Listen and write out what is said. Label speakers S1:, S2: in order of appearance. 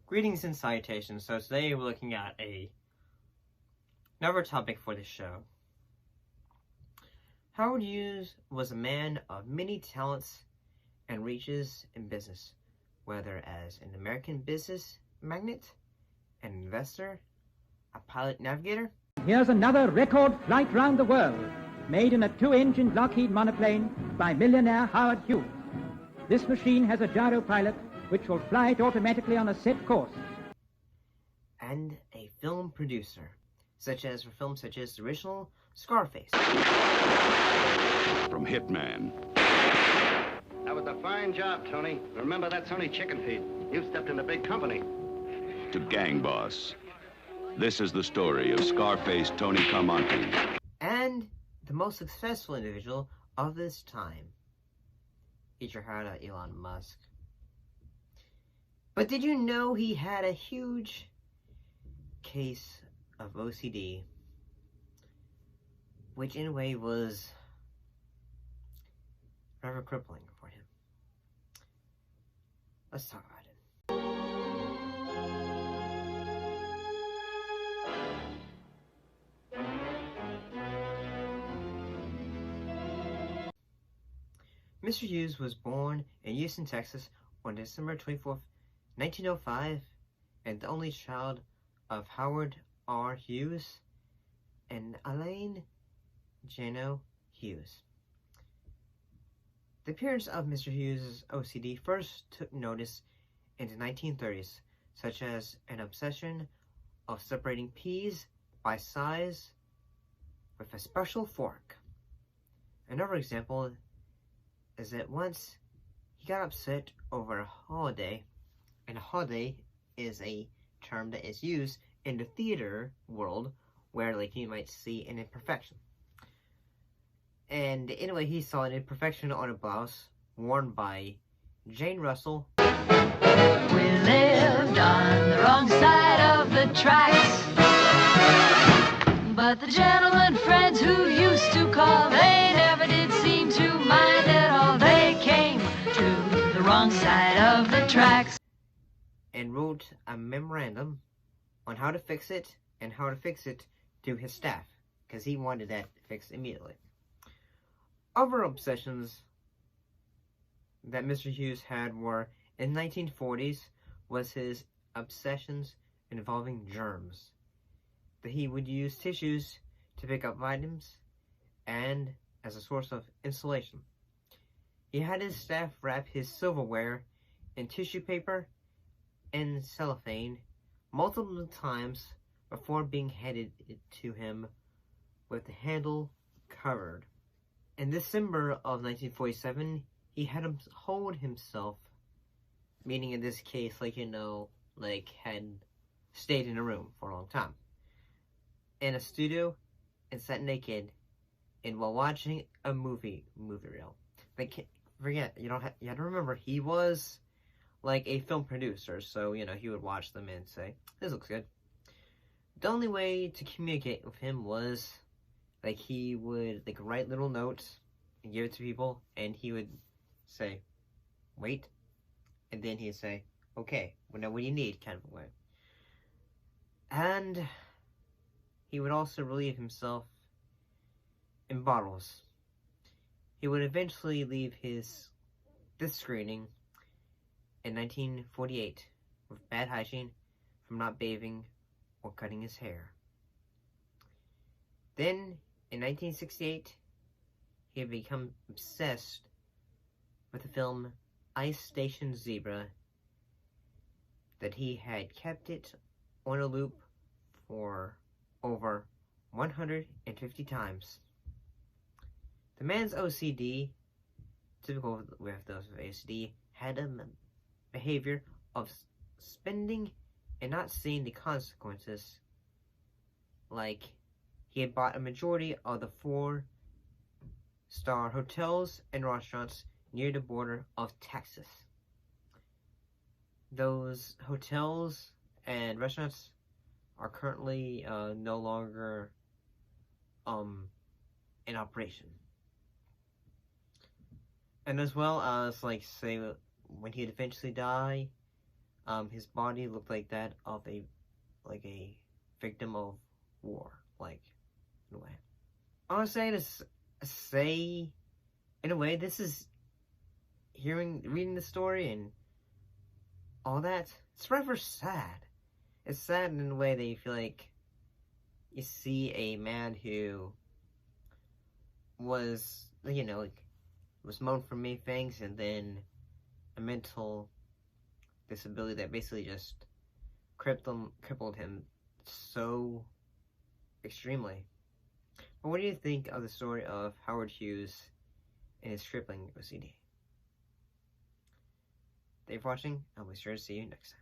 S1: Greetings and salutations. So today we're looking at another topic for this show. Howard Hughes was a man of many talents and reaches in business, whether as an American business magnate, an investor, a pilot navigator.
S2: Here's another record flight round the world, made in a 2-engine Lockheed monoplane by millionaire Howard Hughes. This machine has a gyro pilot which will fly it automatically on a set course.
S1: And a film producer, such as for films such as the original Scarface.
S3: From Hitman.
S4: That was a fine job, Tony. Remember, that's only chicken feed. You've stepped into big company.
S3: To Gang Boss. This is the story of Scarface Tony Carmonte.
S1: And the most successful individual of this time. Eat your heart out, Elon Musk. But did you know he had a huge case of OCD, which in a way was rather crippling for him? Let's talk about it. Mr. Hughes was born in Houston, Texas on December 24th, 1905, and the only child of Howard R. Hughes and Elaine Jano Hughes. The appearance of Mr. Hughes' OCD first took notice in the 1930s, such as an obsession of separating peas by size with a special fork. Another example is that once he got upset over a holiday, and a holiday is a term that is used in the theater world where, like, you might see an imperfection. And anyway, he saw an imperfection on a blouse worn by Jane Russell.
S5: We lived on the wrong side of the tracks, but the gentlemen friends who used to call, they never did seem to mind at all. They came to the wrong side of the tracks
S1: And wrote a memorandum on how to fix it and how to fix it to his staff, because he wanted that fixed immediately. Other obsessions that Mr. Hughes had were, in the 1940s, was his obsessions involving germs. That he would use tissues to pick up vitamins and as a source of insulation. He had his staff wrap his silverware in tissue paper and cellophane multiple times before being handed it to him with the handle covered. In December of 1947, he had him hold himself, meaning in this case, had stayed in a room for a long time, in a studio and sat naked and while watching a movie reel. You have to remember, he was like a film producer, so, he would watch them and say, this looks good. The only way to communicate with him was, he would, write little notes and give it to people, and he would say, wait, and then he'd say, okay, well, now what do you need, kind of way. And he would also relieve himself in bottles. He would eventually leave this screening in 1948 with bad hygiene from not bathing or cutting his hair. Then, in 1968, he had become obsessed with the film Ice Station Zebra, that he had kept it on a loop for over 150 times. The man's OCD, typical with those with OCD, had a behavior of spending and not seeing the consequences. He had bought a majority of the 4-star hotels and restaurants near the border of Texas. Those hotels and restaurants are currently no longer in operation. And as well as, say, when he'd eventually die, His body looked like that of a victim of war, like, in a way. I would say in a way, this is reading the story and all that, it's rather sad. It's sad in a way that you feel like you see a man who was, was known for many things, and then a mental disability that basically just crippled him so extremely. But what do you think of the story of Howard Hughes and his crippling OCD? Thanks for watching. I'll be sure to see you next time.